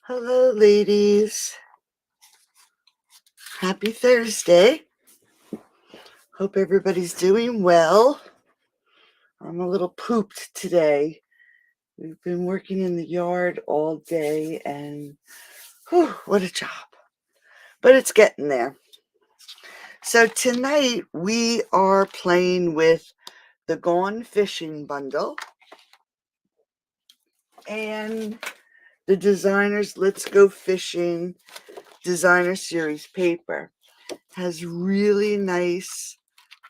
Hello, ladies. Happy Thursday. Hope everybody's doing well. I'm a little pooped today. We've been working in the yard all day and whew, what a job. But it's getting there. So tonight we are playing with the Gone Fishing Bundle and the Designer's Let's Go Fishing Designer Series paper. Has really nice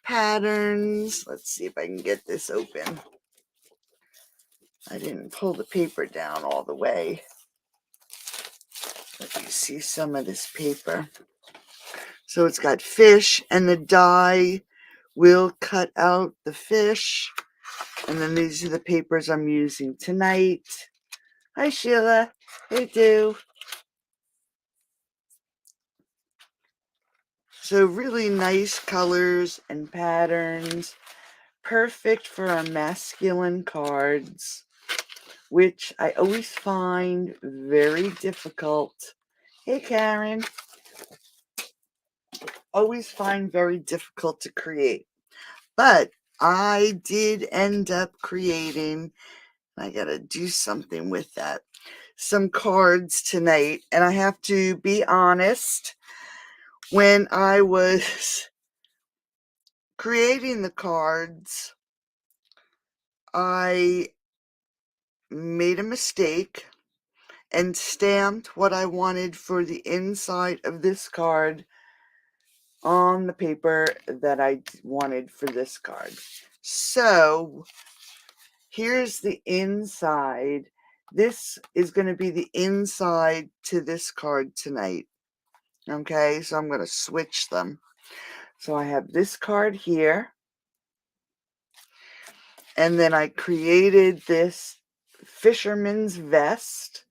patterns. Let's see if I can get this open. I didn't pull the paper down all the way. Let you see some of this paper. So it's got fish, and the die will cut out the fish. And then these are the papers I'm using tonight. Hi, Sheila. Hey, Do. So really nice colors and patterns. Perfect for our masculine cards, which I always find very difficult. Hey, Karen. Always find very difficult to create. But I did end up creating, I got to do something with that, some cards tonight. And I have to be honest, when I was creating the cards, I made a mistake and stamped what I wanted for the inside of this card on the paper that I wanted for this card. So here's the inside. This is going to be the inside to this card tonight. Okay, so I'm going to switch them. So I have this card here. And then I created this fisherman's vest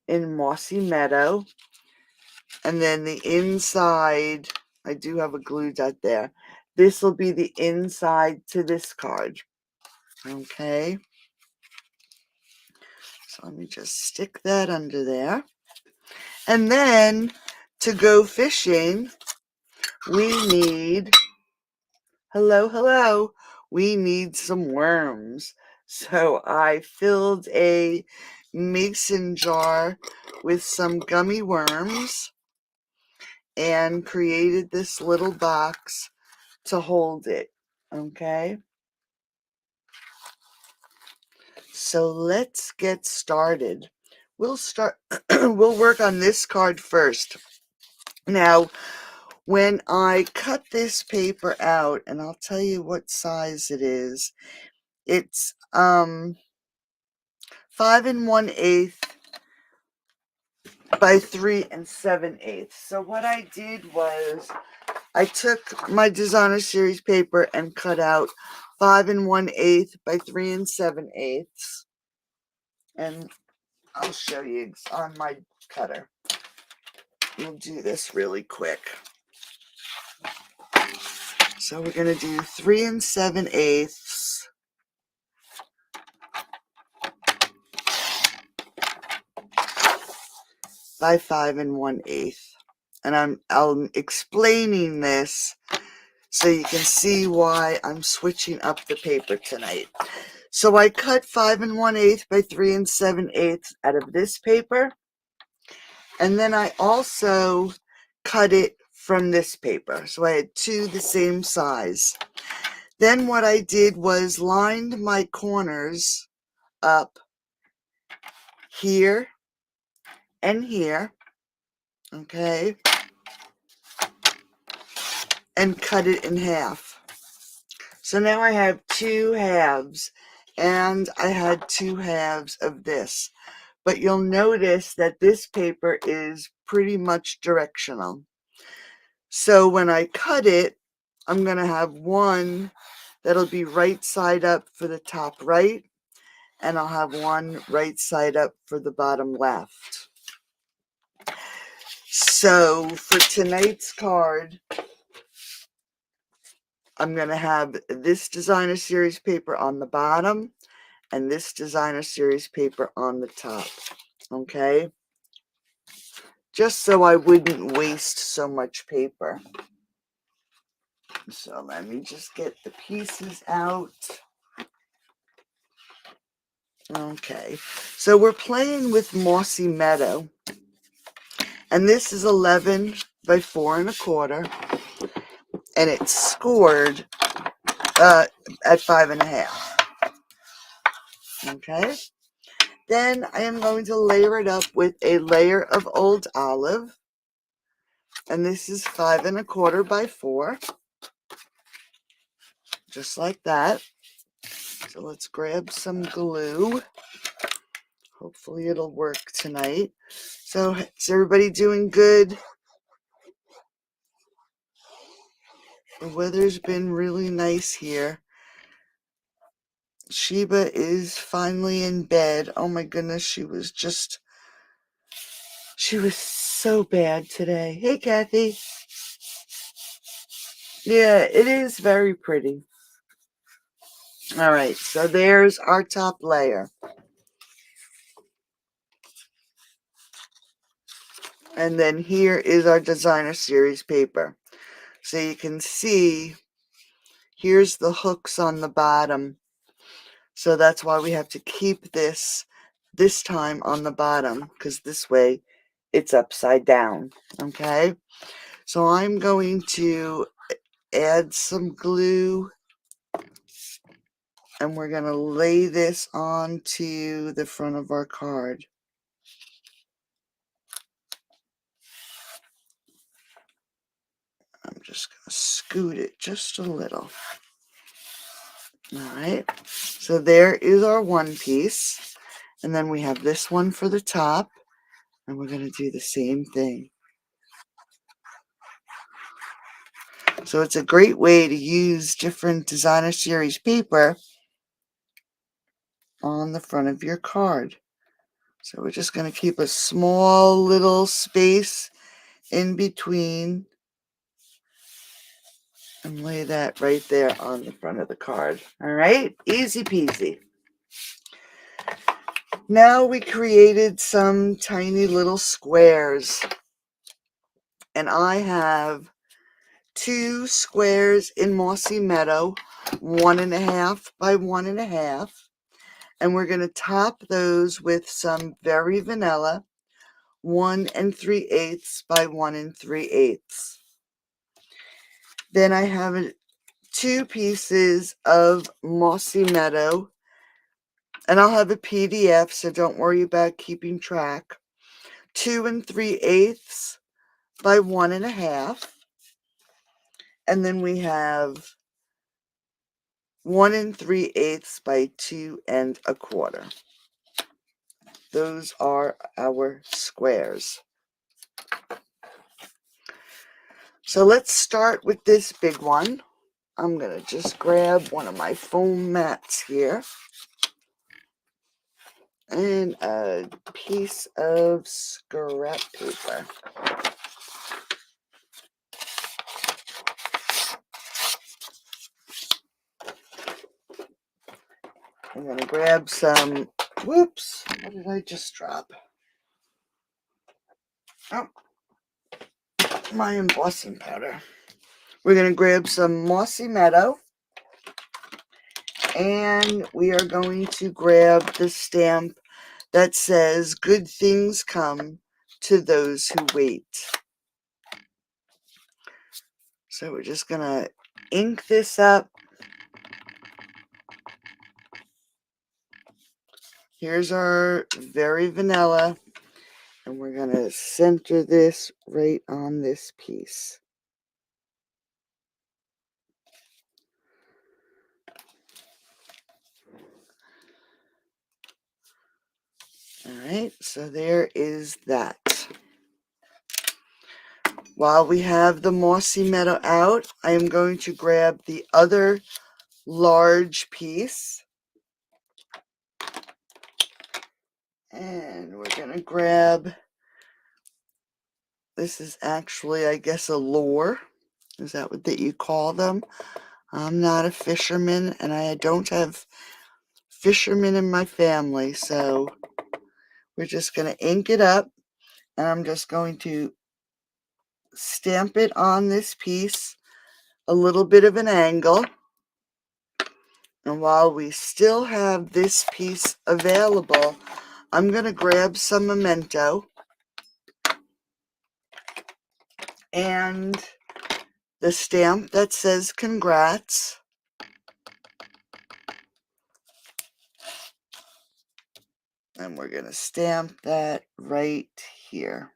in Mossy Meadow. And then the inside, I do have a glue dot there. This will be the inside to this card. Okay. So let me just stick that under there. And then to go fishing, we need, hello, we need some worms. So I filled a mason jar with some gummy worms and created this little box to hold it. Okay. So let's get started. We'll work on this card first. Now, when I cut this paper out, and I'll tell you what size it is, it's 5 1/8 by 3 7/8. So what I did was I took my designer series paper and cut out 5 1/8 by 3 7/8. And I'll show you on my cutter. We'll do this really quick. So we're going to do 3 7/8 by 5 1/8. And I'm explaining this so you can see why I'm switching up the paper tonight. So I cut 5 1/8 by 3 7/8 out of this paper. And then I also cut it from this paper. So I had two the same size. Then what I did was lined my corners up here and here, okay, and cut it in half. So now I have two halves, and I had two halves of this. But you'll notice that this paper is pretty much directional. So when I cut it, I'm going to have one that'll be right side up for the top right, and I'll have one right side up for the bottom left. So for tonight's card, I'm going to have this designer series paper on the bottom and this designer series paper on the top. Okay. just so I wouldn't waste so much paper. So let me just get the pieces out. Okay, so we're playing with Mossy Meadow, and this is 11 by 4 1/4, and it's scored at 5 1/2. Okay, then I am going to layer it up with a layer of Old Olive, and this is 5 1/4 by 4, just like that. So let's grab some glue. Hopefully it'll work tonight. So is everybody doing good? The weather's been really nice here. Sheba is finally in bed. Oh my goodness, she was so bad today. Hey, Kathy. Yeah, it is very pretty. All right, so there's our top layer. And then here is our designer series paper. So you can see, here's the hooks on the bottom. So that's why we have to keep this time on the bottom, because this way it's upside down. Okay, so I'm going to add some glue, and we're going to lay this onto the front of our card. I'm just going to scoot it just a little. All right, so there is our one piece, and then we have this one for the top, and we're going to do the same thing. So it's a great way to use different designer series paper on the front of your card. So we're just going to keep a small little space in between and lay that right there on the front of the card. All right, easy peasy. Now we created some tiny little squares, and I have 2 squares in Mossy Meadow, 1 1/2 by 1 1/2, and we're going to top those with some Very Vanilla, 1 3/8 by 1 3/8. Then I have 2 pieces of Mossy Meadow, and I'll have a PDF, so don't worry about keeping track. 2 3/8 by 1 1/2, and then we have 1 3/8 by 2 1/4. Those are our squares. So let's start with this big one. I'm going to just grab one of my foam mats here and a piece of scrap paper. I'm going to grab some, whoops, what did I just drop? Oh, my embossing powder. We're going to grab some Mossy Meadow, and we are going to grab the stamp that says, "Good things come to those who wait." So we're just going to ink this up. Here's our Very Vanilla, and we're going to center this right on this piece. All right, so there is that. While we have the Mossy Meadow out, I am going to grab the other large piece. And we're going to grab, this is actually, I guess, a lure. Is that what you call them? I'm not a fisherman, and I don't have fishermen in my family, so we're just going to ink it up. And I'm just going to stamp it on this piece, a little bit of an angle. And while we still have this piece available, I'm going to grab some memento and the stamp that says congrats. And we're going to stamp that right here.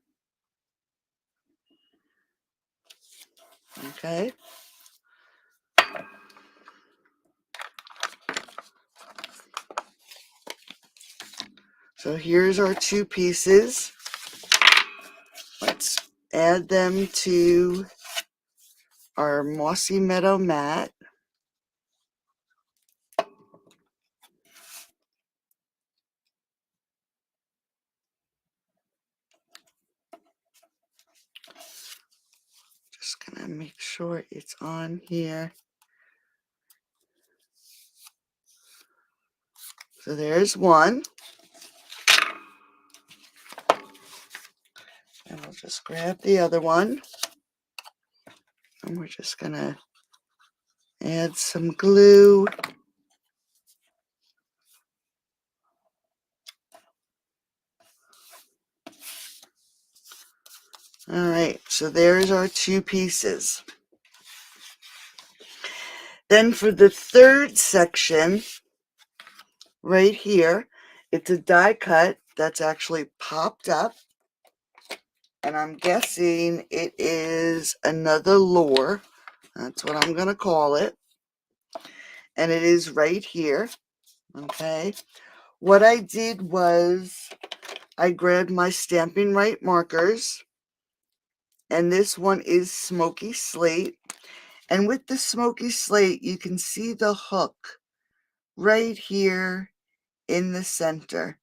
Okay. So here's our two pieces. Let's add them to our Mossy Meadow mat. Just gonna make sure it's on here. So there's one. And I'll just grab the other one. And we're just gonna add some glue. All right, so there's our two pieces. Then for the third section, right here, it's a die cut that's actually popped up. And I'm guessing it is another lure. That's what I'm going to call it. And it is right here. Okay. What I did was I grabbed my Stampin' Right markers. And this one is Smoky Slate. And with the Smoky Slate, you can see the hook right here in the center.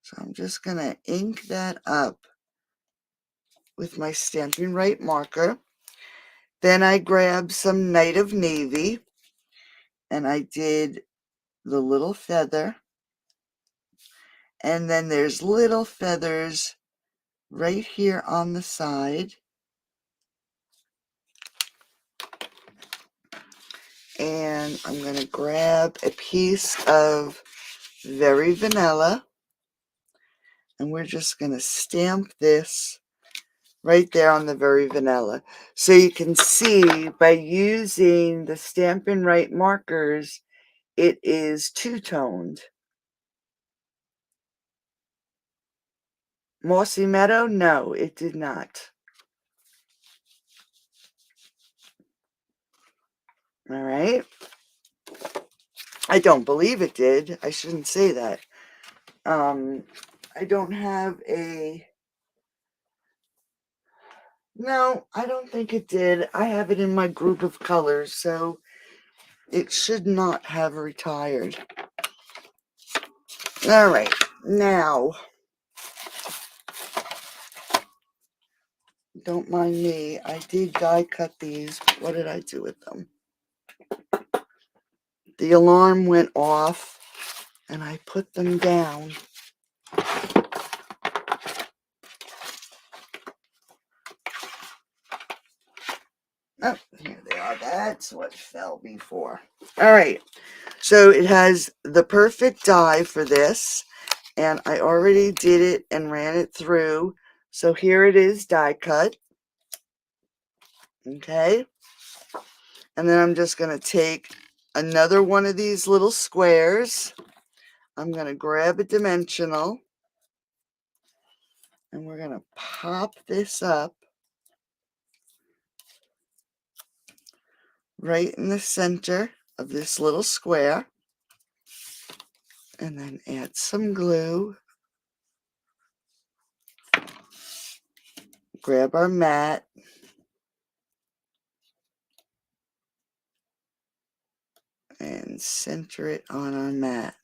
So I'm just going to ink that up with my Stampin' Right marker. Then I grabbed some Night of Navy and I did the little feather. And then there's little feathers right here on the side. And I'm going to grab a piece of Very Vanilla. And we're just going to stamp this right there on the Very Vanilla. So you can see by using the Stampin' Right markers, it is two-toned. Mossy Meadow? No, it did not. All right. I don't believe it did. I shouldn't say that. I don't have a... No, I don't think it did. I have it in my group of colors, so it should not have retired. All right, now, don't mind me. I did die cut these. What did I do with them? The alarm went off, and I put them down. Oh, here they are. That's what fell before. All right. So it has the perfect die for this. And I already did it and ran it through. So here it is die cut. Okay. And then I'm just going to take another one of these little squares. I'm going to grab a dimensional. And we're going to pop this up right in the center of this little square. And then add some glue. Grab our mat. And center it on our mat.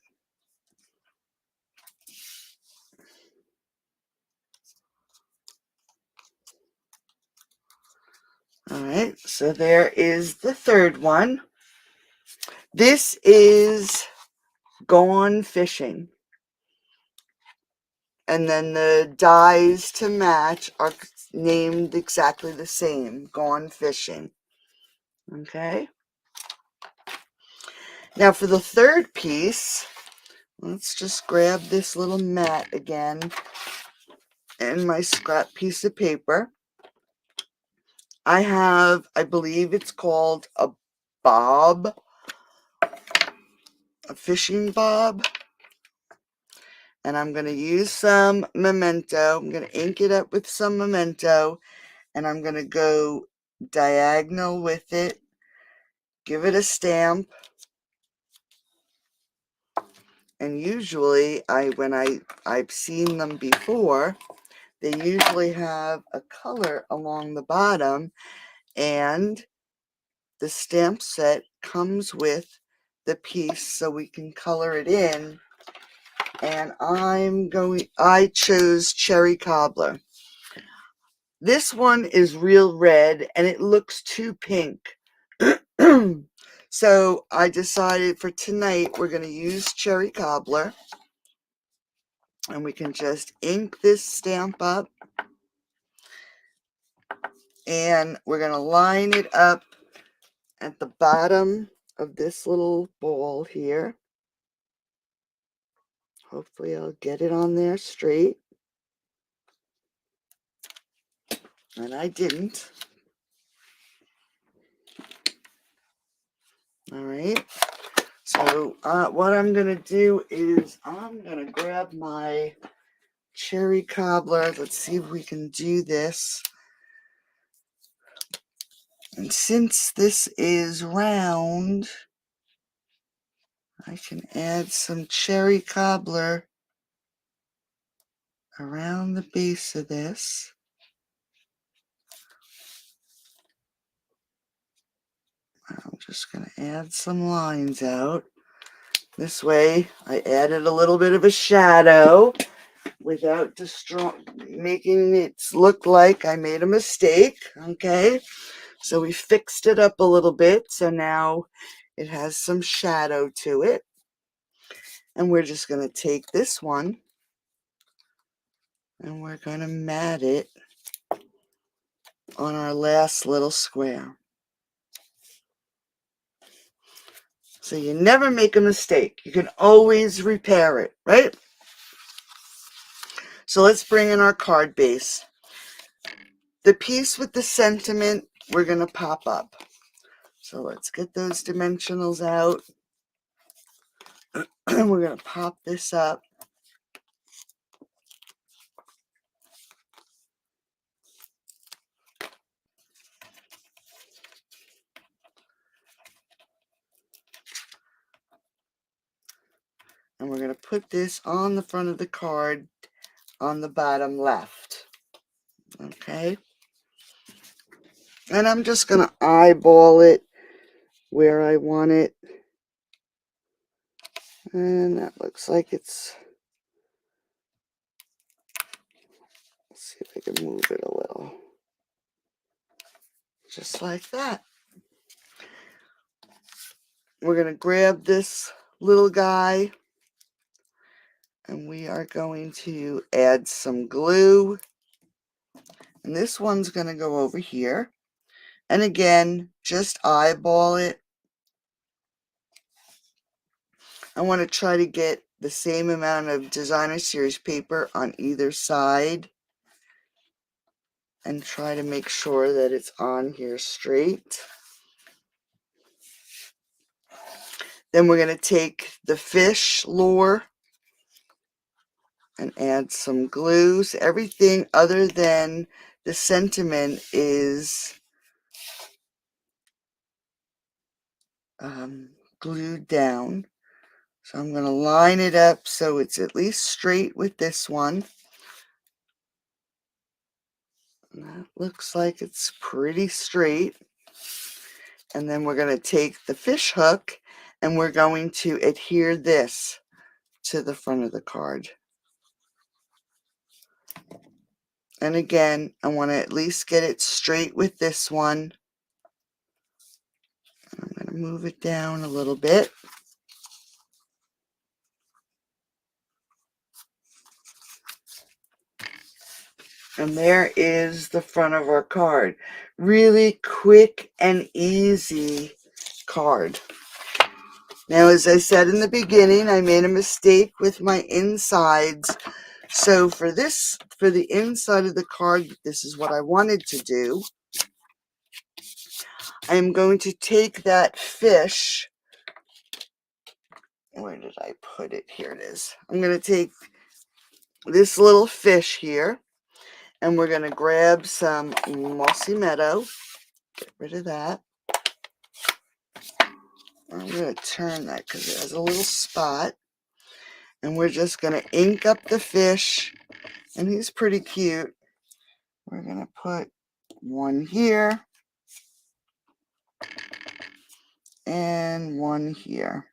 All right, so there is the third one. This is Gone Fishing. And then the dies to match are named exactly the same, Gone Fishing. Okay. Now for the third piece, let's just grab this little mat again and my scrap piece of paper. I have, I believe it's called a bob, a fishing bob. And I'm going to use some Memento. I'm going to ink it up with some Memento. And I'm going to go diagonal with it. Give it a stamp. And usually, when I've seen them before, they usually have a color along the bottom. And the stamp set comes with the piece so we can color it in. And I chose Cherry Cobbler. This one is real red and it looks too pink. So I decided for tonight we're going to use Cherry Cobbler. And we can just ink this stamp up. And we're going to line it up at the bottom of this little ball here. Hopefully I'll get it on there straight. And I didn't. All right. So what I'm going to do is I'm going to grab my Cherry Cobbler. Let's see if we can do this. And since this is round, I can add some Cherry Cobbler around the base of this. I'm just going to add some lines out. This way, I added a little bit of a shadow without making it look like I made a mistake. Okay, so we fixed it up a little bit. So now it has some shadow to it. And we're just going to take this one and we're going to mat it on our last little square. So you never make a mistake. You can always repair it, right? So let's bring in our card base. The piece with the sentiment, we're going to pop up. So let's get those dimensionals out. We're going to pop this up. And we're going to put this on the front of the card on the bottom left. Okay. And I'm just going to eyeball it where I want it. And that looks like it's... Let's see if I can move it a little. Just like that. We're going to grab this little guy. And we are going to add some glue. And this one's going to go over here. And again, just eyeball it. I want to try to get the same amount of designer series paper on either side. And try to make sure that it's on here straight. Then we're going to take the fish lure and add some glue. So everything other than the sentiment is glued down. So I'm going to line it up so it's at least straight with this one. And that looks like it's pretty straight. And then we're going to take the fish hook and we're going to adhere this to the front of the card. And again, I want to at least get it straight with this one. I'm going to move it down a little bit. And there is the front of our card. Really quick and easy card. Now, as I said in the beginning, I made a mistake with my insides. So for the inside of the card, this is what I wanted to do. I'm going to take that fish. Where did I put it? Here it is. I'm going to take this little fish here, and we're going to grab some Mossy Meadow. Get rid of that. I'm going to turn that because it has a little spot. And we're just going to ink up the fish. And he's pretty cute. We're going to put one here. And one here.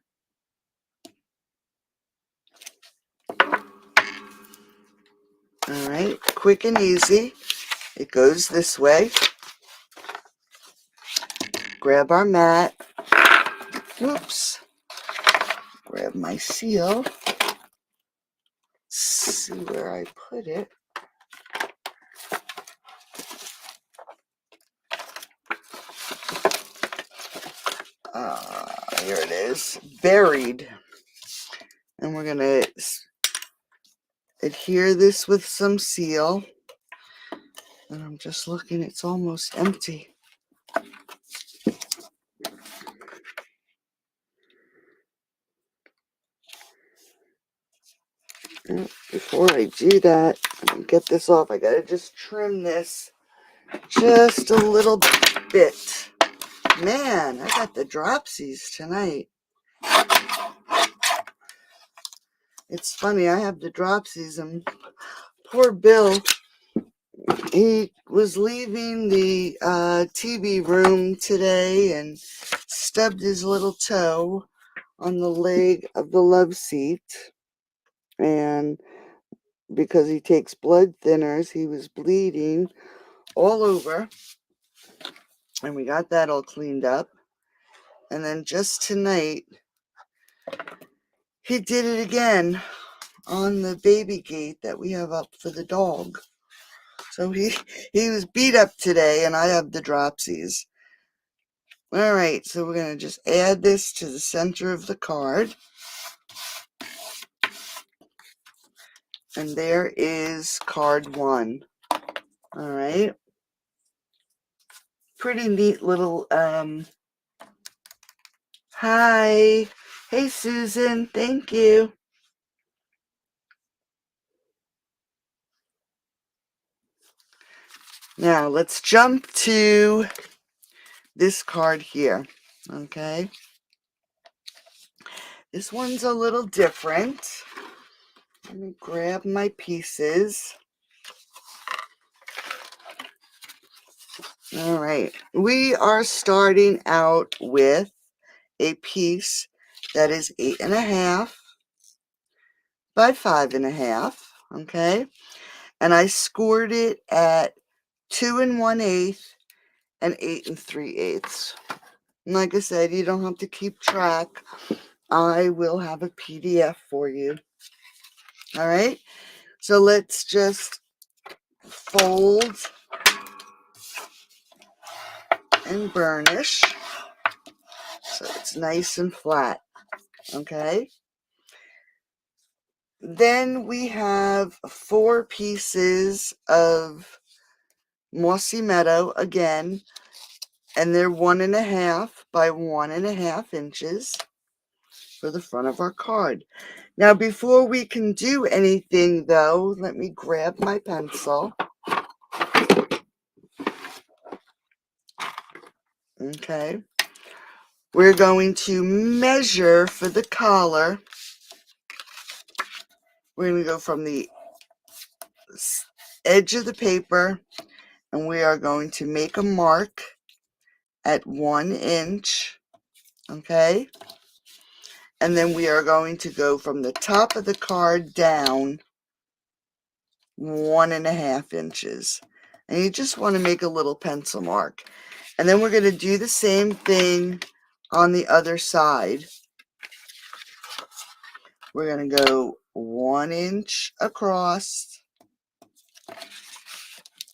All right, quick and easy. It goes this way. Grab our mat. Whoops. Grab my seal. See where I put it. Here it is. Buried. And we're going to adhere this with some seal. And I'm just looking, it's almost empty. Before I do that, and get this off, I gotta just trim this just a little bit. Man, I got the dropsies tonight. It's funny, I have the dropsies, and poor Bill, he was leaving the TV room today and stubbed his little toe on the leg of the love seat. And because he takes blood thinners, he was bleeding all over. And we got that all cleaned up. And then just tonight, he did it again on the baby gate that we have up for the dog. So he was beat up today, and I have the dropsies. All right, so we're going to just add this to the center of the card. And there is card 1. All right. Pretty neat little, hi. Hey, Susan. Thank you. Now, let's jump to this card here. Okay. This one's a little different. Let me grab my pieces. All right. We are starting out with a piece that is 8.5 by 5.5. Okay. And I scored it at 2 1/8 and 8 3/8. And like I said, you don't have to keep track. I will have a PDF for you. All right. So let's just fold and burnish so it's nice and flat. Okay. Then we have 4 pieces of Mossy Meadow again, and they're 1.5 by 1.5 inches for the front of our card. Now, before we can do anything, though, let me grab my pencil. Okay. We're going to measure for the collar. We're going to go from the edge of the paper, and we are going to make a mark at 1 inch. Okay. And then we are going to go from the top of the card down 1.5 inches. And you just want to make a little pencil mark. And then we're going to do the same thing on the other side. We're going to go 1 inch across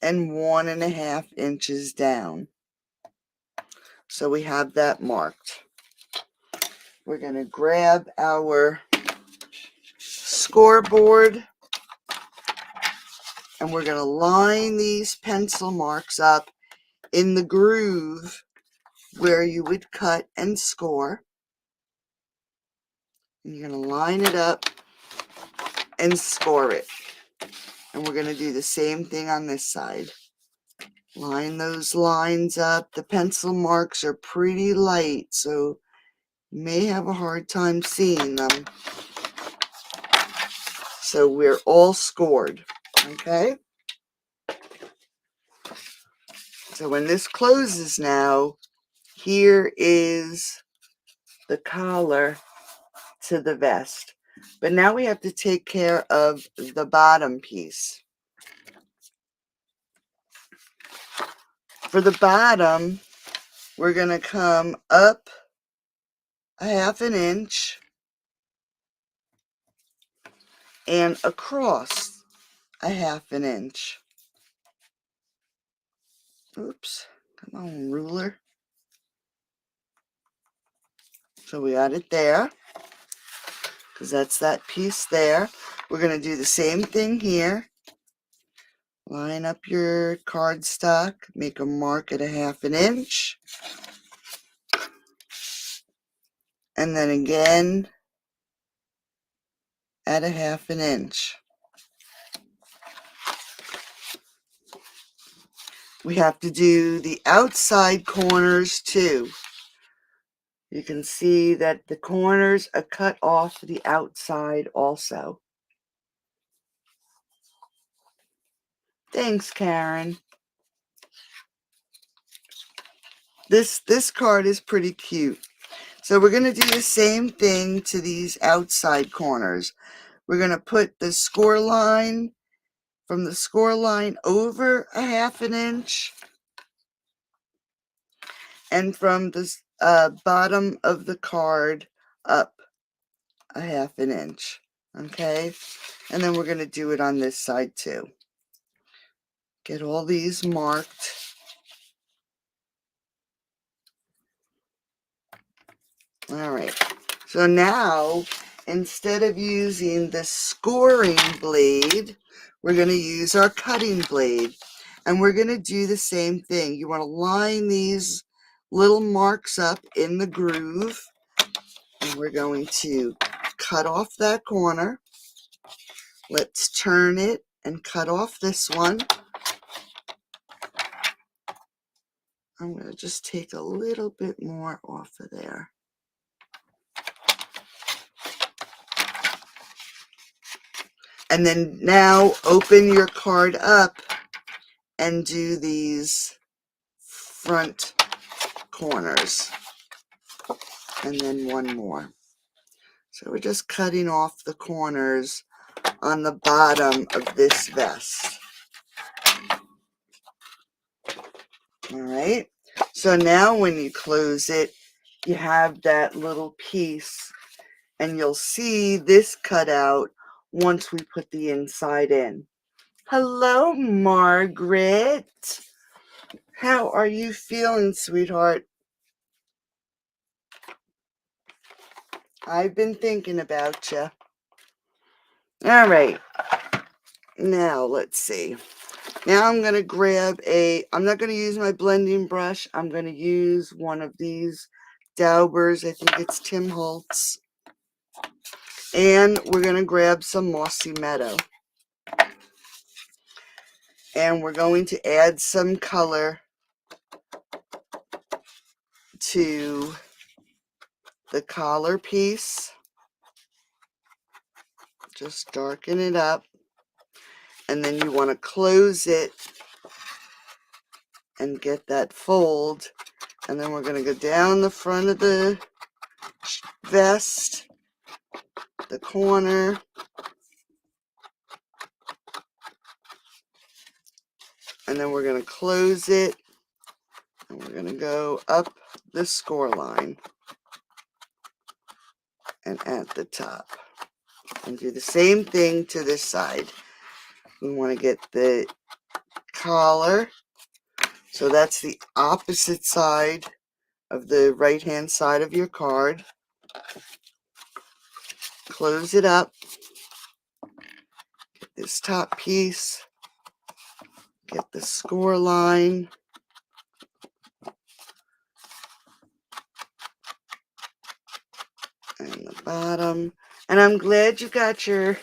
and 1.5 inches down. So we have that marked. We're going to grab our scoreboard and we're going to line these pencil marks up in the groove where you would cut and score. And you're going to line it up and score it. And we're going to do the same thing on this side. Line those lines up. The pencil marks are pretty light, so you may have a hard time seeing them. So we're all scored, okay? So when this closes now, here is the collar to the vest. But now we have to take care of the bottom piece. For the bottom, we're going to come up 1/2 inch and across 1/2 inch. Oops, come on, ruler. So we got it there, because that's that piece there. We're going to do the same thing here. Line up your cardstock, make a mark at 1/2 inch. And then again at 1/2 inch. We have to do the outside corners too. You can see that the corners are cut off the outside also. Thanks, Karen. This card is pretty cute. So we're going to do the same thing to these outside corners. We're going to put the score line from the score line over 1/2 inch and from the bottom of the card up 1/2 inch. Okay, and then we're going to do it on this side too. Get all these marked. All right, so now instead of using the scoring blade, we're going to use our cutting blade, and we're going to do the same thing. You want to line these little marks up in the groove, and we're going to cut off that corner. Let's turn it and cut off this one. I'm going to just take a little bit more off of there. And then now open your card up and do these front corners. And then one more. So we're just cutting off the corners on the bottom of this vest. All right. So now when you close it, you have that little piece, and you'll see this cut out once we put the inside in. Hello, Margaret. How are you feeling, sweetheart? I've been thinking about you. All right. Now, let's see. Now I'm going to grab I'm not going to use my blending brush. I'm going to use one of these Daubers. I think it's Tim Holtz. And we're going to grab some Mossy Meadow. And we're going to add some color to the collar piece. Just darken it up. And then you want to close it and get that fold. And then we're going to go down the front of the vest, the corner, and then we're going to close it, and we're going to go up the score line and at the top. And do the same thing to this side. We want to get the collar. So that's the opposite side of the right-hand side of your card. Close it up. Get this top piece. Get the score line. And the bottom. And I'm glad you got your,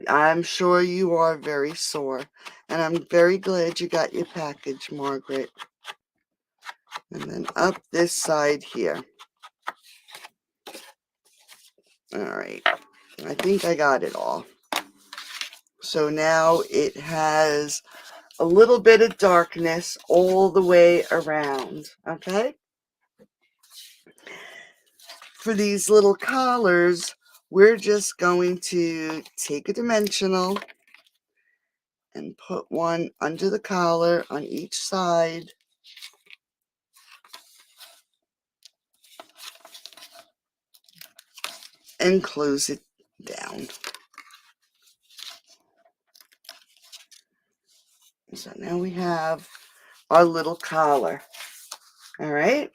I'm sure you are very sore. And I'm very glad you got your package, Margaret. And then up this side here. All right. I think I got it all. So now it has a little bit of darkness all the way around. Okay? For these little collars, we're just going to take a dimensional and put one under the collar on each side. And close it down. So now we have our little collar. All right.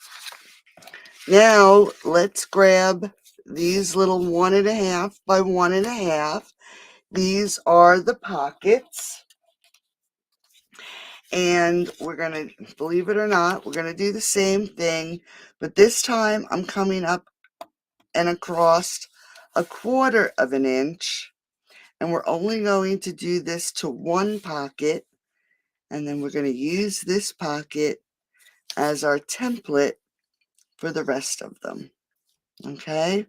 Now let's grab these little 1.5 by 1.5. These are the pockets. And we're going to, believe it or not, we're going to do the same thing. But this time I'm coming up and across 1/4 of an inch. And we're only going to do this to one pocket. And then we're going to use this pocket as our template for the rest of them. Okay?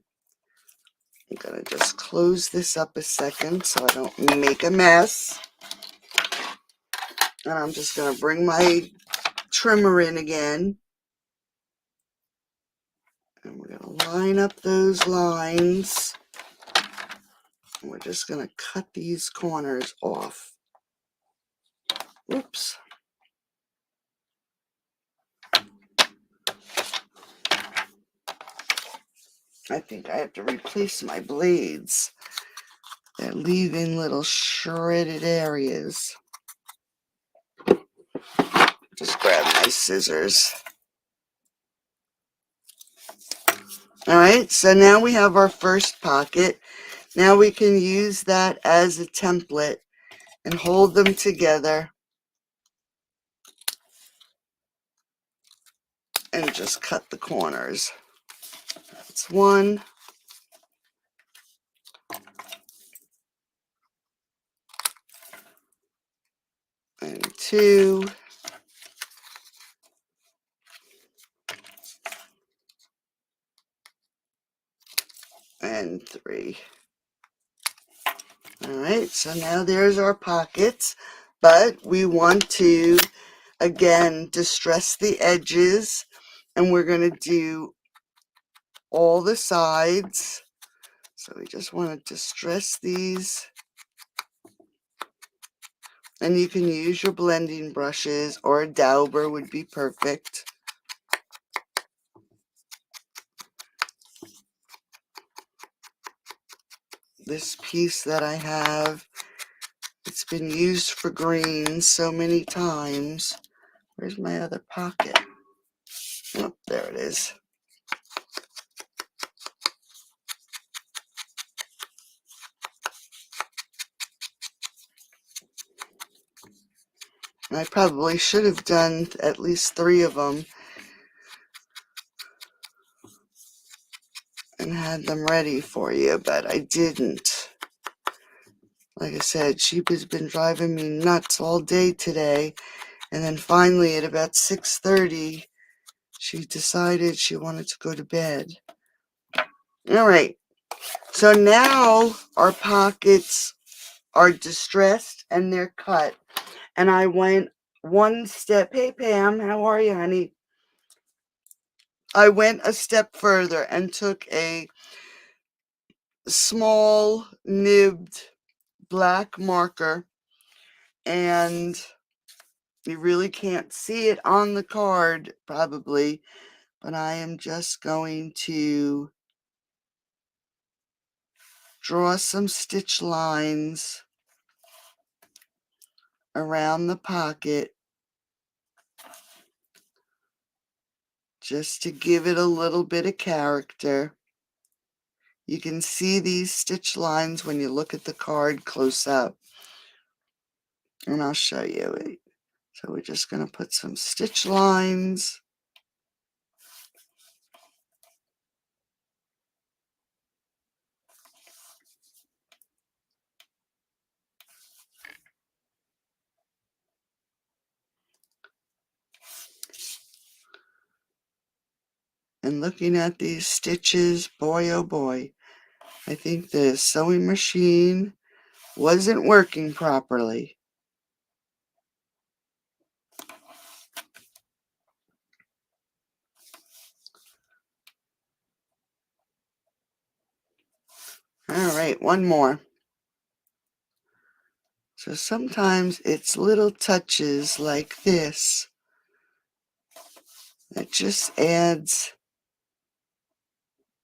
I'm going to just close this up a second so I don't make a mess. And I'm just going to bring my trimmer in again. And we're going to line up those lines. And we're just going to cut these corners off. Oops. I think I have to replace my blades. They're leaving little shredded areas. Just grab my scissors. All right, so now we have our first pocket. Now we can use that as a template and hold them together and just cut the corners. That's one. And two. And three. All right, so now there's our pockets, but we want to, again, distress the edges, and we're going to do all the sides. So we just want to distress these, and you can use your blending brushes, or a dauber would be perfect. This piece that I have, it's been used for greens so many times. Where's my other pocket? Oh, there it is. I probably should have done at least 3 of them and had them ready for you, but I didn't. Like I said, Sheep has been driving me nuts all day today, and then finally at about 6:30, she decided she wanted to go to bed. All right, so now our pockets are distressed and they're cut, and I went one step. Hey Pam, how are you, honey? I went a step further and took a small nibbed black marker, and you really can't see it on the card probably, but I am just going to draw some stitch lines around the pocket just to give it a little bit of character. You can see these stitch lines when you look at the card close up. And I'll show you. So we're just going to put some stitch lines. And looking at these stitches, boy oh boy, I think the sewing machine wasn't working properly. All right, one more. So sometimes it's little touches like this that just adds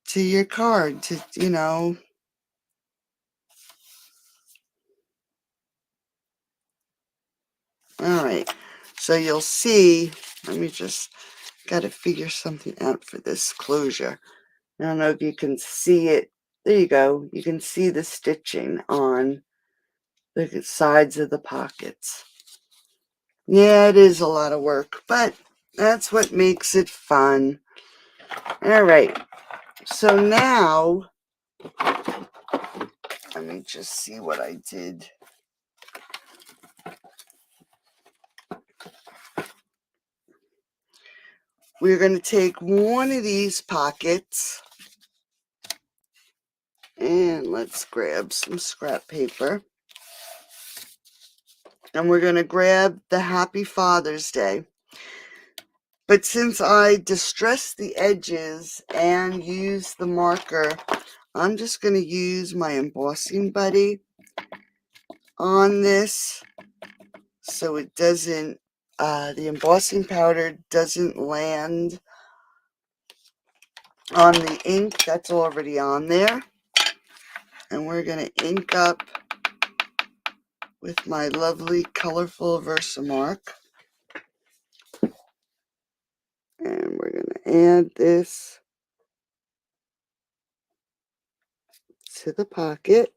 to your card, to, you know. All right, so you'll see, let me just, got to figure something out for this closure. I don't know if you can see it. There you go. You can see the stitching on the sides of the pockets. Yeah, it is a lot of work, but that's what makes it fun. All right, so now, let me just see what I did. We're going to take one of these pockets, and let's grab some scrap paper. And we're going to grab the Happy Father's Day. But since I distressed the edges and used the marker, I'm just going to use my embossing buddy on this so it doesn't, the embossing powder doesn't land on the ink that's already on there. And we're going to ink up with my lovely colorful Versamark. And we're going to add this to the pocket.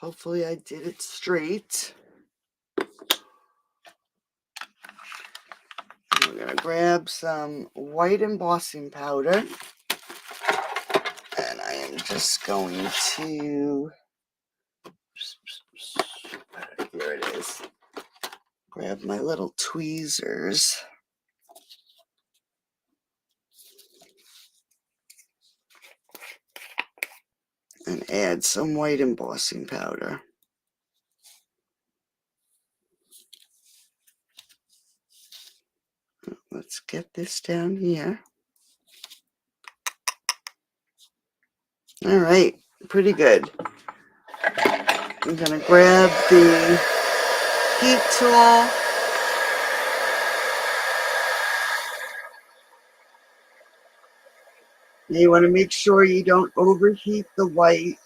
Hopefully I did it straight. And we're going to grab some white embossing powder. And I am just going to, here it is, grab my little tweezers and add some white embossing powder. Let's get this down here. All right, pretty good. I'm going to grab the heat tool. You want to make sure you don't overheat the white.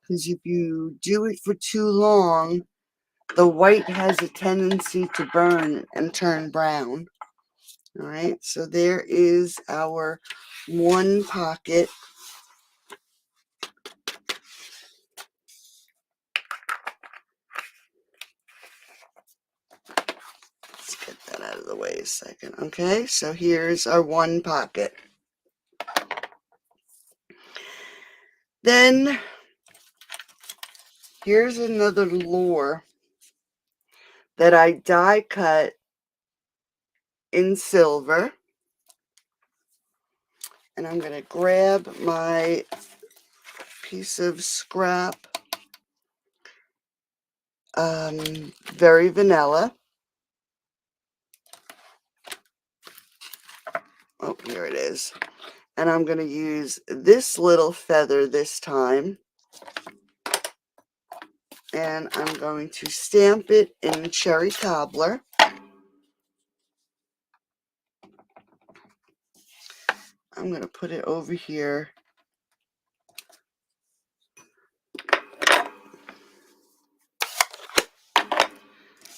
Because if you do it for too long, the white has a tendency to burn and turn brown. All right, so there is our one pocket. Let's get that out of the way a second. Okay, so here's our one pocket. Then here's another lure that I die cut in silver. And I'm going to grab my piece of scrap, very vanilla. Oh, here it is. And I'm going to use this little feather this time. And I'm going to stamp it in Cherry Cobbler. I'm going to put it over here.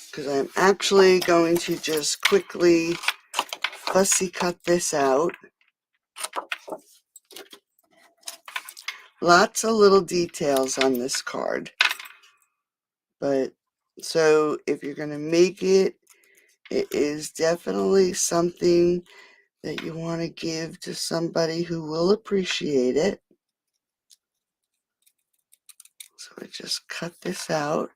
Because I'm actually going to just quickly fussy cut this out. Lots of little details on this card. But so if you're going to make it, it is definitely something that you want to give to somebody who will appreciate it. So I just cut this out.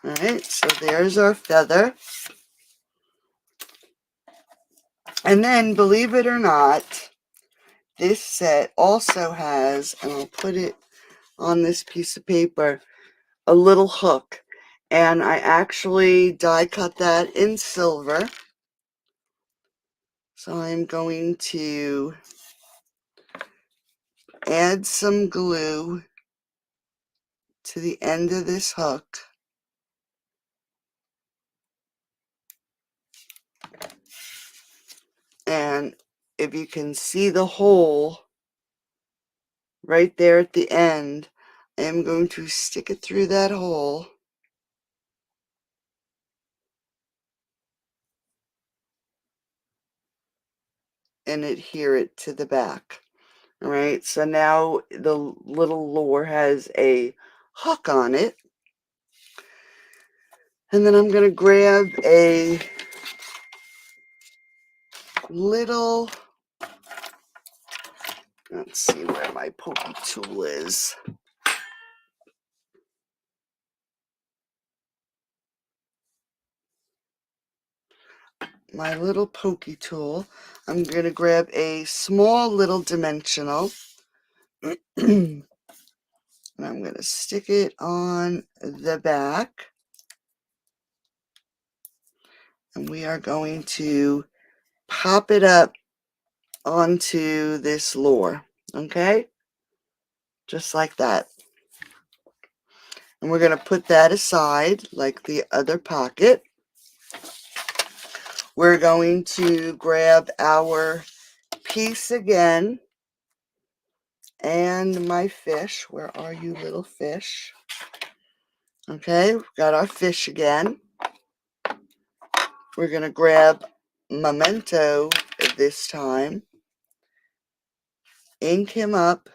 All right, so there's our feather. And then, believe it or not, this set also has, and I'll put it on this piece of paper, a little hook. And I actually die cut that in silver. So I'm going to add some glue to the end of this hook. And if you can see the hole right there at the end, I am going to stick it through that hole. And adhere it to the back. All right, so now the little lure has a hook on it. And then I'm going to grab a little, let's see where my pokey tool is. My little pokey tool. I'm going to grab a small little dimensional. And I'm going to stick it on the back. And we are going to pop it up onto this lure. Okay? Just like that. And we're going to put that aside like the other pocket. We're going to grab our piece again and my fish. Where are you, little fish? Okay, we've got our fish again. We're going to grab Memento this time, ink him up,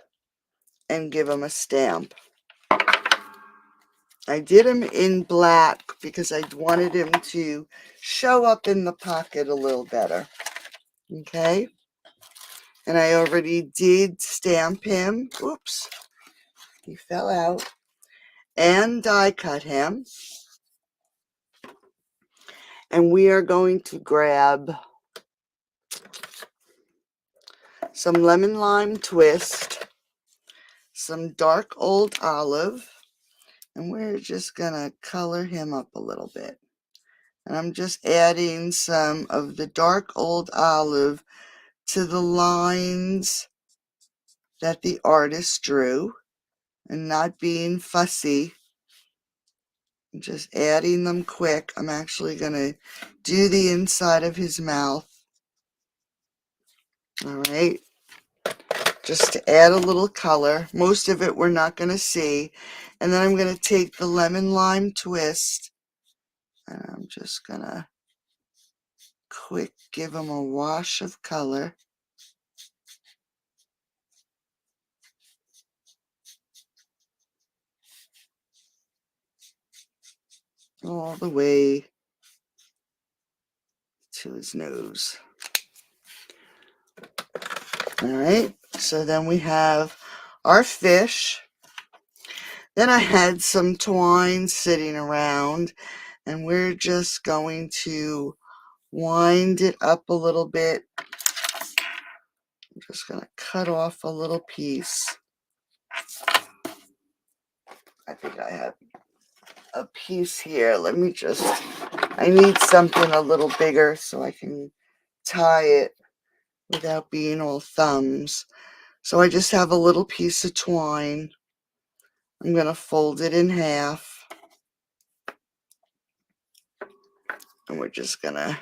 and give him a stamp. I did him in black because I wanted him to show up in the pocket a little better. Okay, and I already did stamp him. Oops, he fell out. And die cut him. And we are going to grab some lemon lime twist, some dark old olive, and we're just going to color him up a little bit. And I'm just adding some of the dark old olive to the lines that the artist drew, and not being fussy, just adding them quick. I'm actually going to do the inside of his mouth. All right, just to add a little color. Most of it we're not going to see. And then I'm going to take the lemon lime twist, and I'm just going to quick give him a wash of color. All the way to his nose. All right, so then we have our fish. Then I had some twine sitting around, and we're just going to wind it up a little bit. I'm just going to cut off a little piece. I think I have a piece here. Let me just, I need something a little bigger so I can tie it without being all thumbs. So I just have a little piece of twine. I'm going to fold it in half. And we're just going to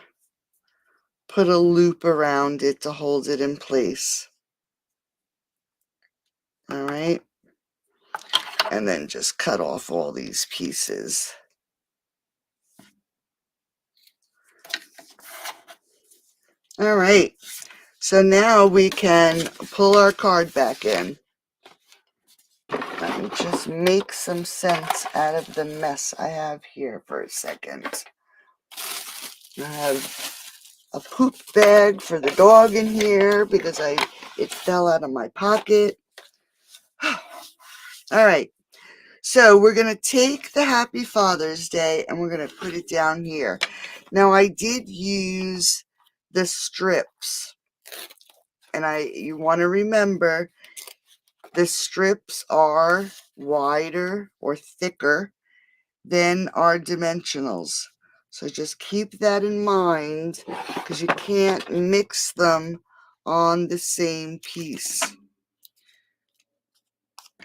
put a loop around it to hold it in place. All right. And then just cut off all these pieces. All right. So now we can pull our card back in. Let me just make some sense out of the mess I have here for a second. I have a poop bag for the dog in here because it fell out of my pocket. All right. So we're going to take the Happy Father's Day and we're going to put it down here. Now I did use the strips, and you want to remember the strips are wider or thicker than our dimensionals. So just keep that in mind because you can't mix them on the same piece.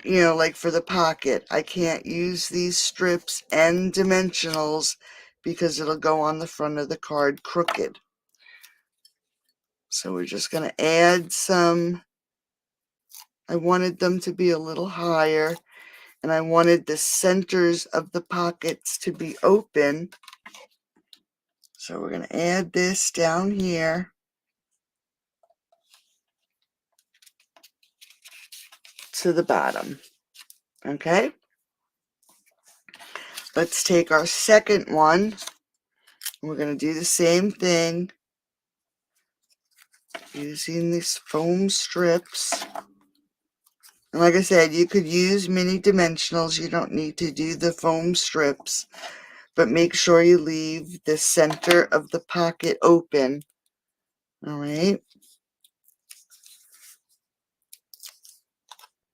You know, like for the pocket, I can't use these strips and dimensionals because it'll go on the front of the card crooked. So we're just going to add some. I wanted them to be a little higher, and I wanted the centers of the pockets to be open. So we're going to add this down here. To the bottom. Okay. Let's take our second one. We're going to do the same thing using these foam strips. And like I said, you could use mini dimensionals. You don't need to do the foam strips, but make sure you leave the center of the pocket open. All right.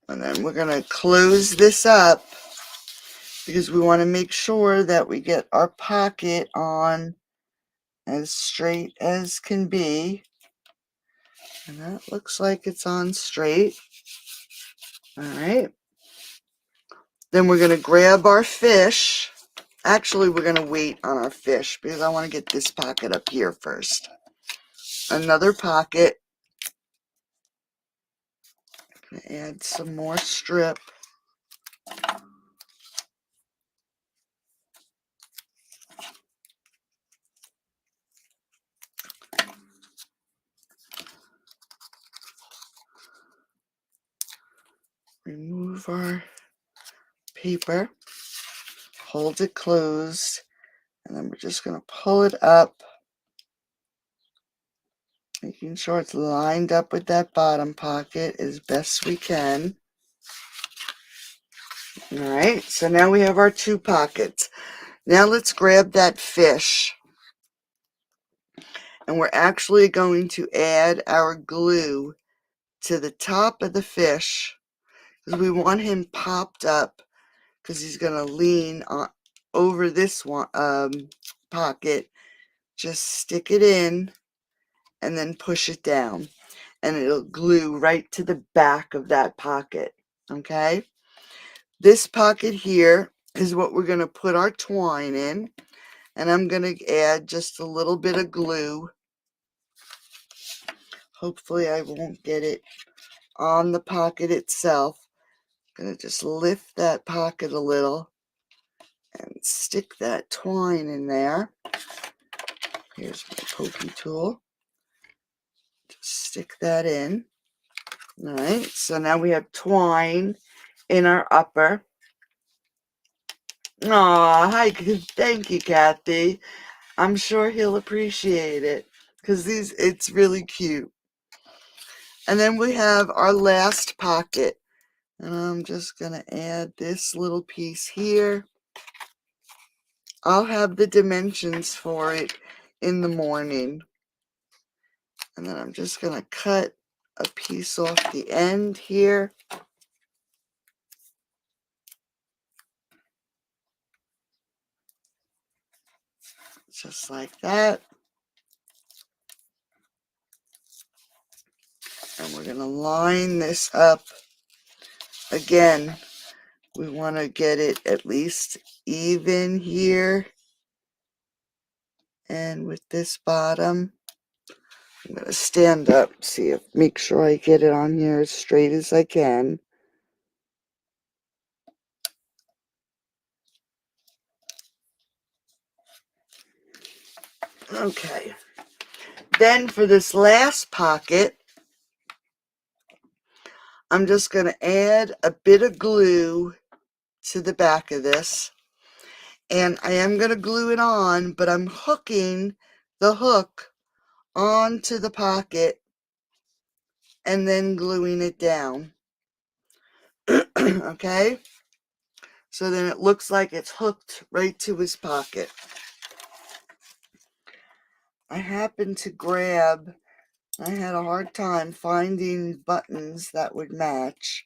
And then we're going to close this up because we want to make sure that we get our pocket on as straight as can be. And that looks like it's on straight. All right. Then we're going to grab our fish. Actually, we're going to wait on our fish because I want to get this pocket up here first. Another pocket. I'm going to add some more strip. Remove our paper. Hold it closed. And then we're just going to pull it up. Making sure it's lined up with that bottom pocket as best we can. All right, so now we have our two pockets. Now let's grab that fish. And we're actually going to add our glue to the top of the fish because we want him popped up because he's going to lean on over this one pocket. Just stick it in and then push it down, and it'll glue right to the back of that pocket. Okay, this pocket here is what we're going to put our twine in, and I'm going to add just a little bit of glue. Hopefully I won't get it on the pocket itself. I'm going to just lift that pocket a little and stick that twine in there. Here's my pokey tool. Just stick that in. All right, so now we have twine in our upper. Aw, hi, thank you, Kathy. I'm sure he'll appreciate it because it's really cute. And then we have our last pocket. And I'm just going to add this little piece here. I'll have the dimensions for it in the morning. And then I'm just going to cut a piece off the end here. Just like that. And we're going to line this up. Again, we want to get it at least even here. And with this bottom. I'm going to stand up, make sure I get it on here as straight as I can. Okay. Then for this last pocket, I'm just going to add a bit of glue to the back of this. And I am going to glue it on, but I'm hooking the hook onto the pocket and then gluing it down. Okay? So then it looks like it's hooked right to his pocket. I happened to grab, I had a hard time finding buttons that would match.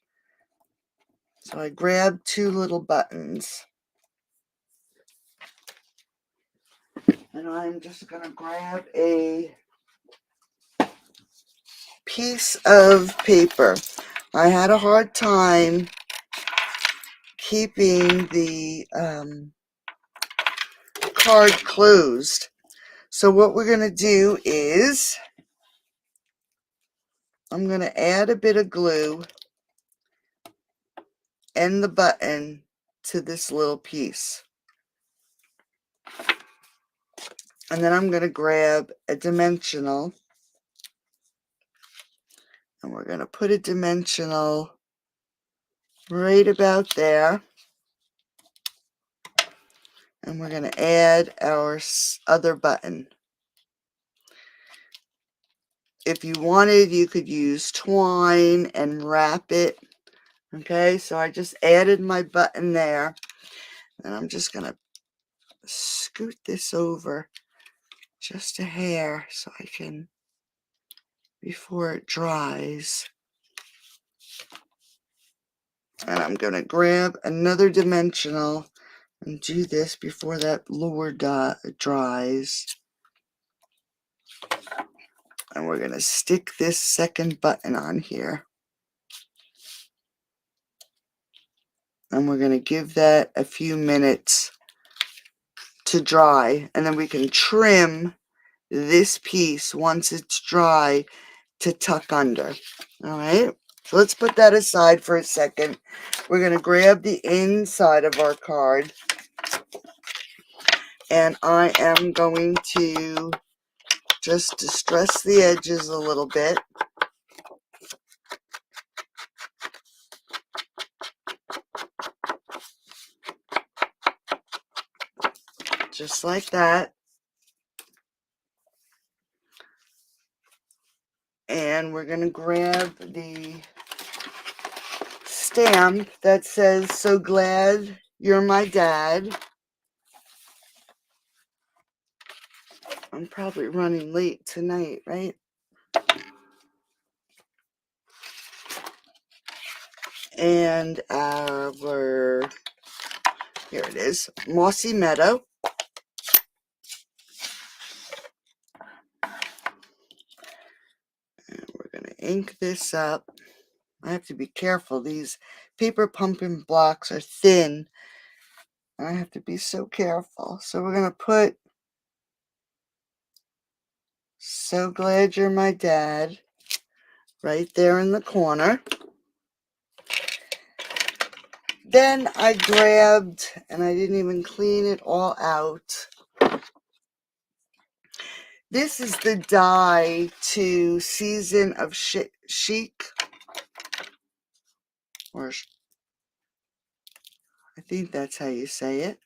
So I grabbed 2 little buttons. And I'm just going to grab a piece of paper. I had a hard time keeping the card closed. So what we're going to do is I'm going to add a bit of glue and the button to this little piece. And then I'm going to grab a dimensional, and we're going to put a dimensional right about there. And we're going to add our other button. If you wanted, you could use twine and wrap it. Okay, so I just added my button there. And I'm just going to scoot this over just a hair so I can, before it dries. And I'm going to grab another dimensional and do this before that lower dot dries. And we're going to stick this second button on here. And we're going to give that a few minutes to dry. And then we can trim this piece once it's dry to tuck under. All right. So let's put that aside for a second. We're going to grab the inside of our card. And I am going to just distress the edges a little bit. Just like that. And we're going to grab the stamp that says, "So glad you're my dad." I'm probably running late tonight, right? And our, here it is, Mossy Meadow. And we're going to ink this up. I have to be careful. These paper pumpkin blocks are thin. And I have to be so careful. So we're going to put "So glad you're my dad" right there in the corner. Then I grabbed, and I didn't even clean it all out. This is the die to Season of Chic. Or I think that's how you say it.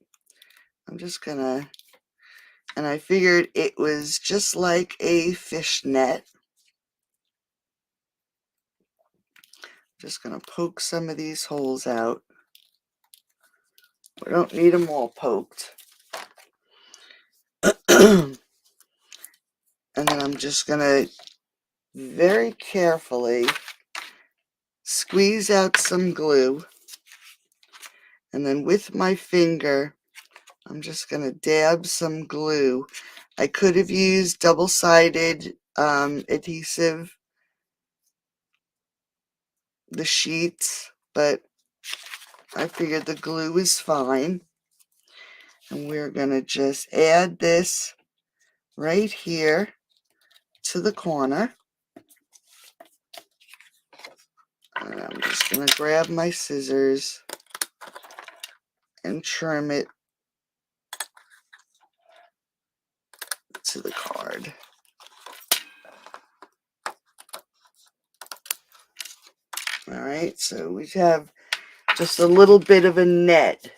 I'm just gonna, and I figured it was just like a fishnet. Just gonna poke some of these holes out. We don't need them all poked. And then I'm just gonna very carefully squeeze out some glue. And then with my finger, I'm just going to dab some glue. I could have used double-sided adhesive, the sheets, but I figured the glue is fine. And we're going to just add this right here to to the corner. And I'm just going to grab my scissors and trim it to the card. All right, so we have just a little bit of a net.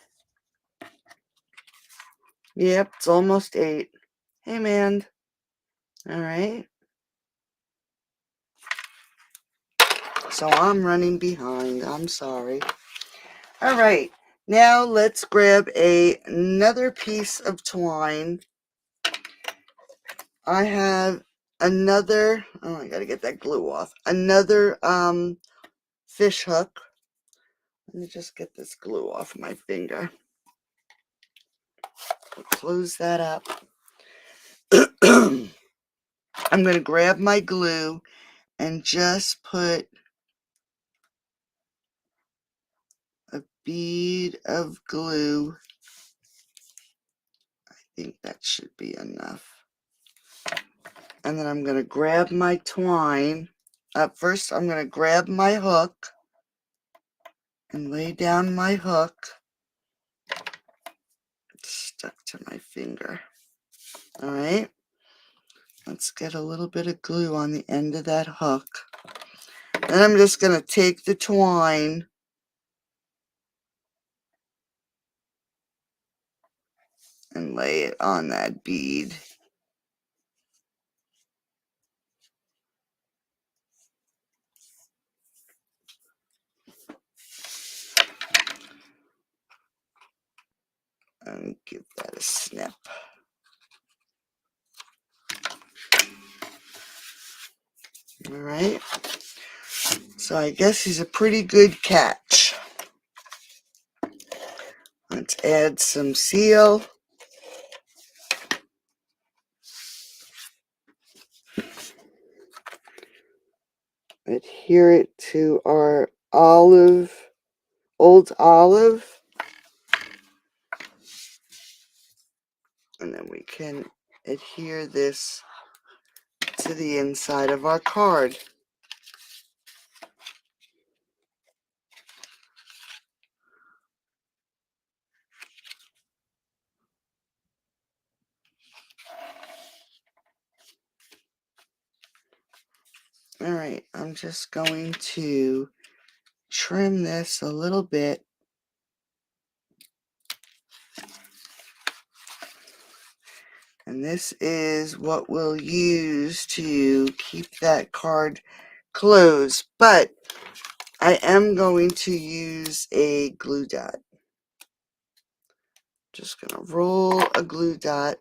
Yep, it's almost 8. Hey, man. All right. So I'm running behind. I'm sorry. All right. Now let's grab another piece of twine. I have another, oh, I got to get that glue off. Another fish hook. Let me just get this glue off my finger. Close that up. I'm going to grab my glue and just put a bead of glue. I think that should be enough. And then I'm going to grab my twine. First, I'm going to grab my hook and lay down my hook. It's stuck to my finger. All right. Let's get a little bit of glue on the end of that hook. Then I'm just going to take the twine and lay it on that bead. And give that a snip. All right. So I guess he's a pretty good catch. Let's add some seal. Adhere it to our old olive. And then we can adhere this to the inside of our card. All right, I'm just going to trim this a little bit. And this is what we'll use to keep that card closed. But I am going to use a glue dot. Just going to roll a glue dot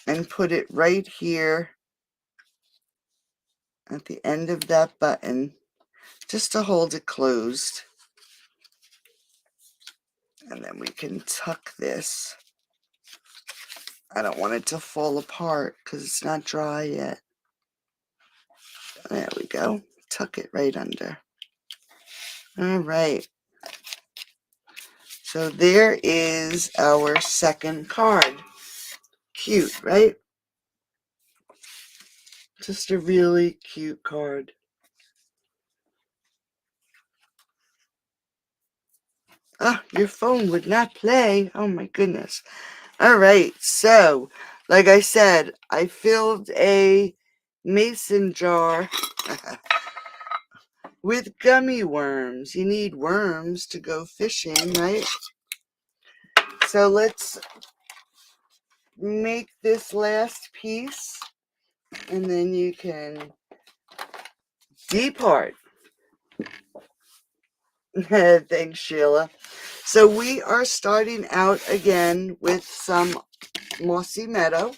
and put it right here at the end of that button, just to hold it closed. And then we can tuck this. I don't want it to fall apart because it's not dry yet. There we go. Tuck it right under. All right. So there is our second card. Cute, right? Just a really cute card. Ah, your phone would not play. Oh my goodness. All right. So, like I said, I filled a mason jar with gummy worms. You need worms to go fishing, right? So let's make this last piece and then you can depart. Thanks, Sheila. So we are starting out again with some mossy meadow,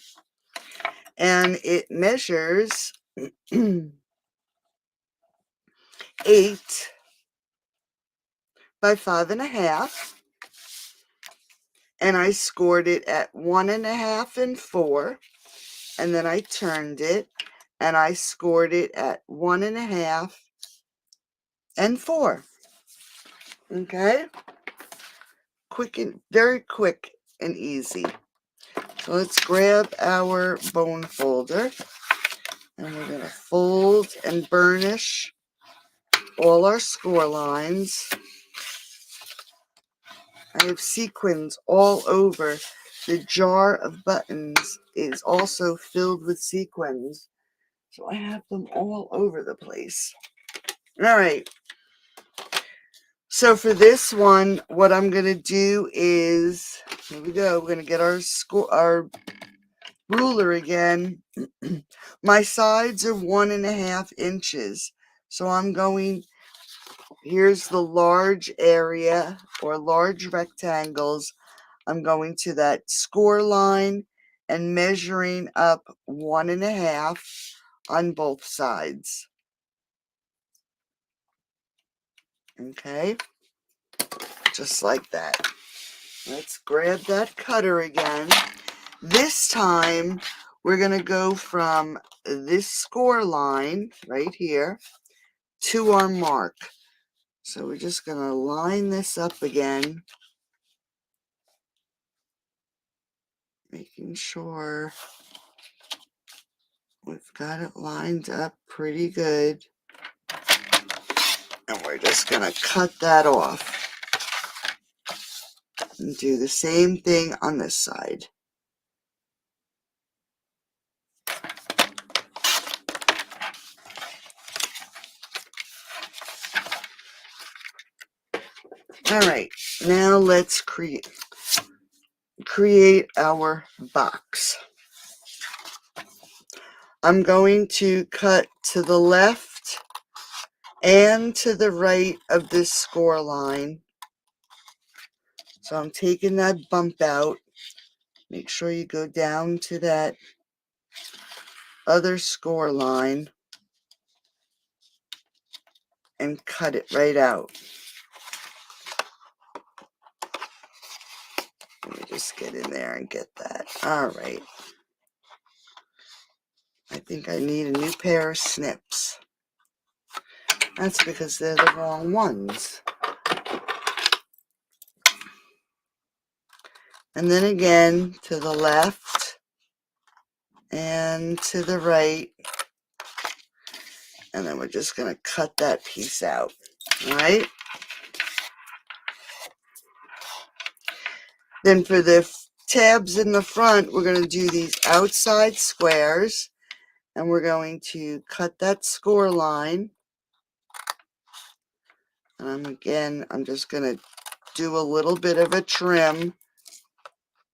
and it measures 8 by 5.5, and I scored it at 1.5 and 4, and then I turned it and I scored it at 1.5 and 4. Okay, quick and very quick and easy. So let's grab our bone folder, and we're going to fold and burnish all our score lines. I have sequins all over. The jar of buttons is also filled with sequins, so I have them all over the place. All right. So for this one, what I'm going to do is, here we go, we're going to get our ruler again. My sides are 1.5 inches. So I'm going, here's the large area or large rectangles. I'm going to that score line and measuring up 1.5 on both sides. Okay, just like that. Let's grab that cutter again. This time, we're going to go from this score line right here to our mark. So we're just going to line this up again, making sure we've got it lined up pretty good. And we're just going to cut that off and do the same thing on this side. All right, now let's create our box. I'm going to cut to the left and to the right of this score line. So I'm taking that bump out. Make sure you go down to that other score line and cut it right out. Let me just get in there and get that. All right. I think I need a new pair of snips. That's because they're the wrong ones. And then again to the left and to the right. And then we're just going to cut that piece out. All right. Then for the tabs in the front, we're going to do these outside squares. And we're going to cut that score line. And I'm just going to do a little bit of a trim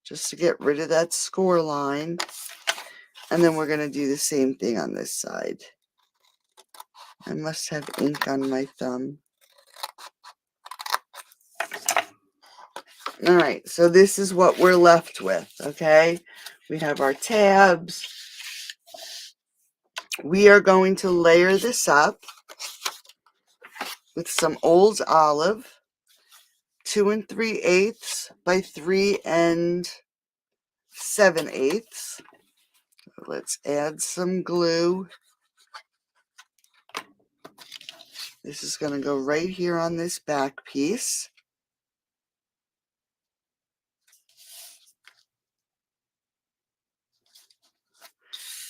just to get rid of that score line. And then we're going to do the same thing on this side. I must have ink on my thumb. All right, so this is what we're left with, okay? We have our tabs. We are going to layer this up with some Old Olive, 2 3/8 by 3 7/8. Let's add some glue. This is going to go right here on this back piece.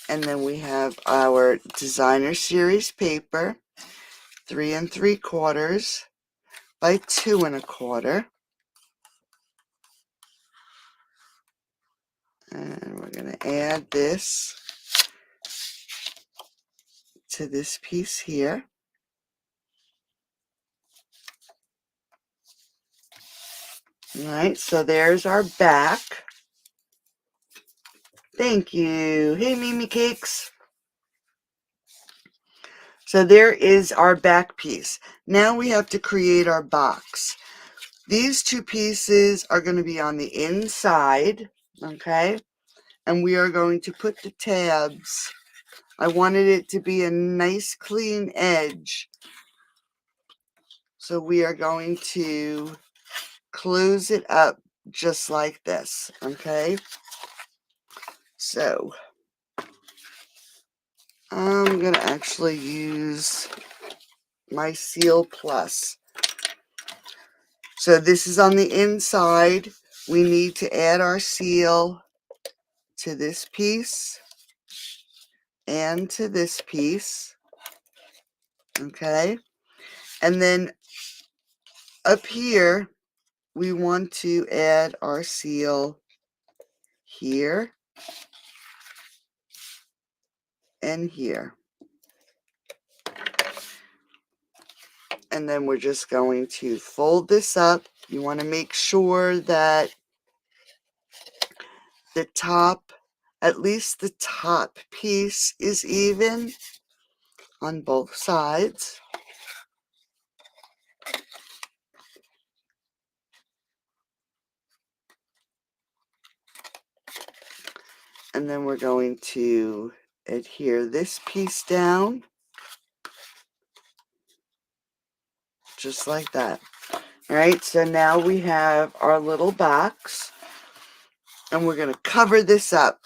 And then we have our Designer Series paper, 3 3/4 by 2 1/4. And we're going to add this to this piece here. All right, so there's our back. Thank you. Hey, Mimi Cakes. So there is our back piece. Now we have to create our box. These two pieces are going to be on the inside, okay? And we are going to put the tabs. I wanted it to be a nice clean edge. So we are going to close it up just like this, okay? So I'm going to actually use my Seal Plus. So this is on the inside. We need to add our seal to this piece and to this piece, okay? And then up here, we want to add our seal here and here. And then we're just going to fold this up. You want to make sure that the top, at least the top piece, is even on both sides. And then we're going to adhere this piece down, just like that. All right, so now we have our little box, and we're going to cover this up.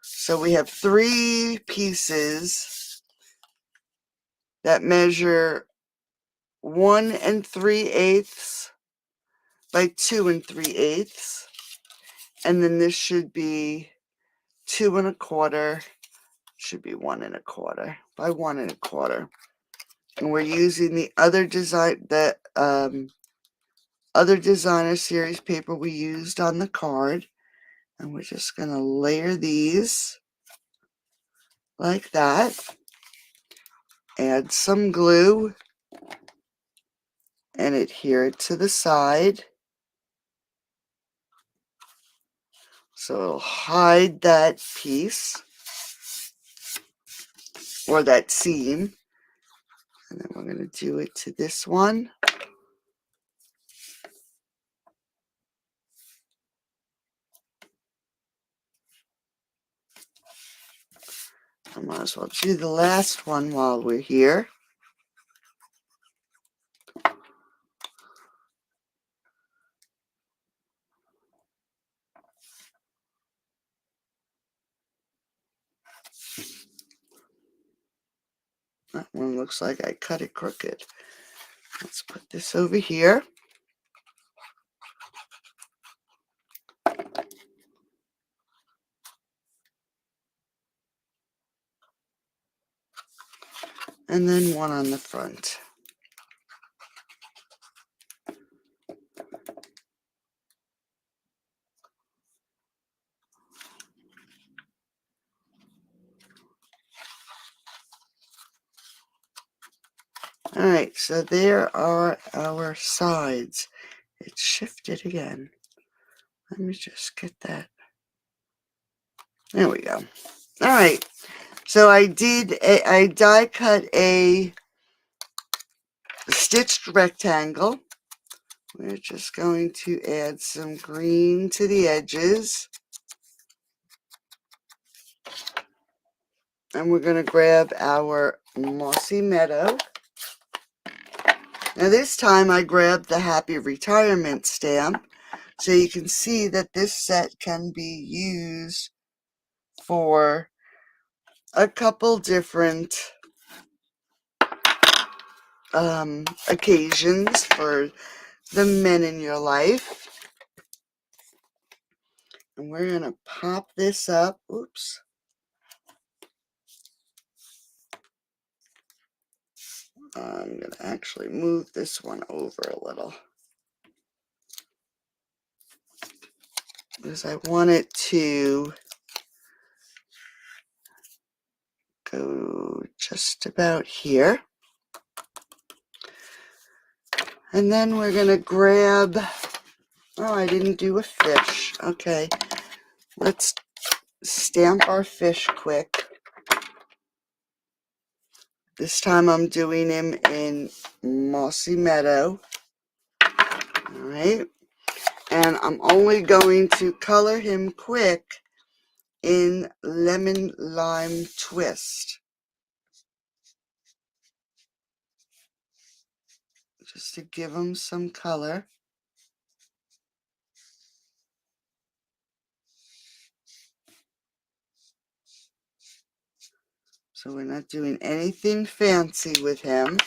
So we have 3 pieces that measure 1 3/8 by 2 3/8, and then this should be 2 1/4, should be 1 1/4 by 1 1/4. And we're using the other design, the other designer series paper we used on the card, and we're just going to layer these like that. Add some glue and adhere it to the side so it'll hide that piece or that seam. And then we're going to do it to this one. I might as well do the last one while we're here. That one looks like I cut it crooked. Let's put this over here. And then one on the front. All right, so there are our sides. It shifted again. Let me just get that. There we go. All right, so I die cut a stitched rectangle. We're just going to add some green to the edges. And we're going to grab our Mossy Meadow. Now this time I grabbed the Happy Retirement stamp, so you can see that this set can be used for a couple different occasions for the men in your life. And we're going to pop this up. Oops. I'm going to actually move this one over a little, because I want it to go just about here. And then we're going to grab, oh, I didn't do a fish. Okay, let's stamp our fish quick. This time I'm doing him in Mossy Meadow. All right. And I'm only going to color him quick in Lemon Lime Twist, just to give him some color. So we're not doing anything fancy with him.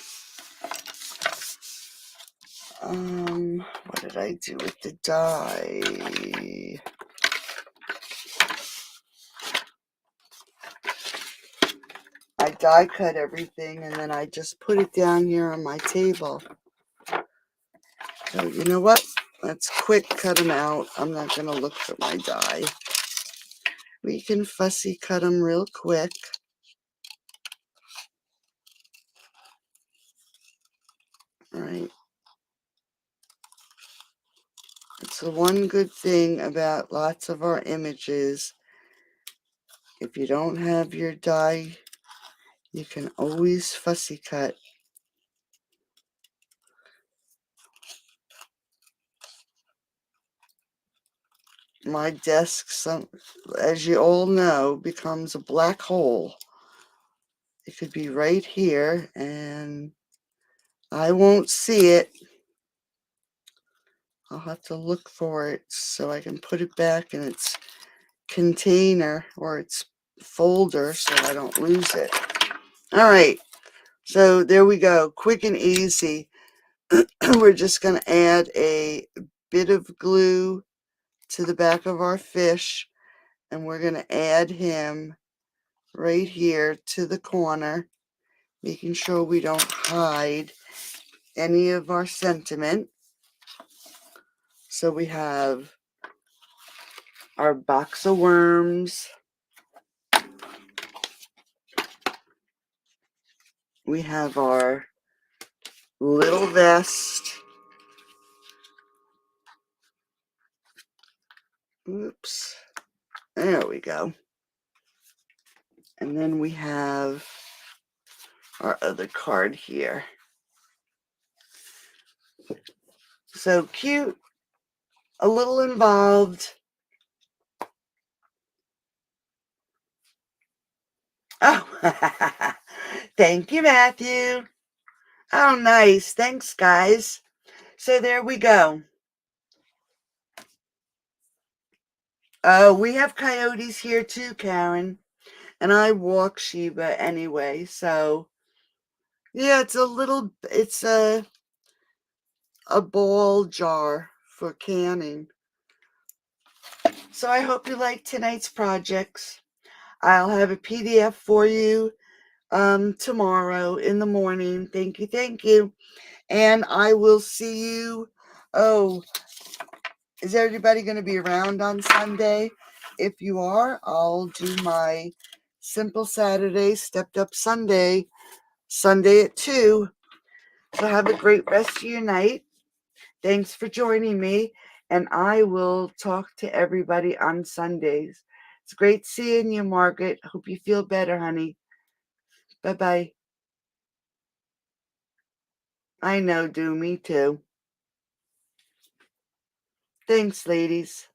What did I do with the dye? I die cut everything and then I just put it down here on my table. So you know what? Let's quick cut them out. I'm not going to look for my die. We can fussy cut them real quick. All right. It's the one good thing about lots of our images. If you don't have your die, you can always fussy cut. My desk, as you all know, becomes a black hole. It could be right here, and I won't see it. I'll have to look for it so I can put it back in its container or its folder so I don't lose it. All right, so there we go. Quick and easy. We're just going to add a bit of glue to the back of our fish, and we're going to add him right here to the corner, making sure we don't hide any of our sentiment. So we have our box of worms. We have our little vest. Oops. There we go. And then we have our other card here. So cute, a little involved. Oh, thank you, Matthew. Oh, nice. Thanks, guys. So there we go. We have coyotes here too, Karen. And I walk Sheba anyway, so yeah, it's a ball jar for canning. So I hope you like tonight's projects. I'll have a PDF for you tomorrow in the morning. Thank you, thank you. And I will see you. Oh, is everybody going to be around on Sunday? If you are, I'll do my Simple Saturday, Stepped Up Sunday at 2. So have a great rest of your night. Thanks for joining me, and I will talk to everybody on Sundays. It's great seeing you, Margaret. Hope you feel better, honey. Bye-bye. I know, do me too. Thanks, ladies.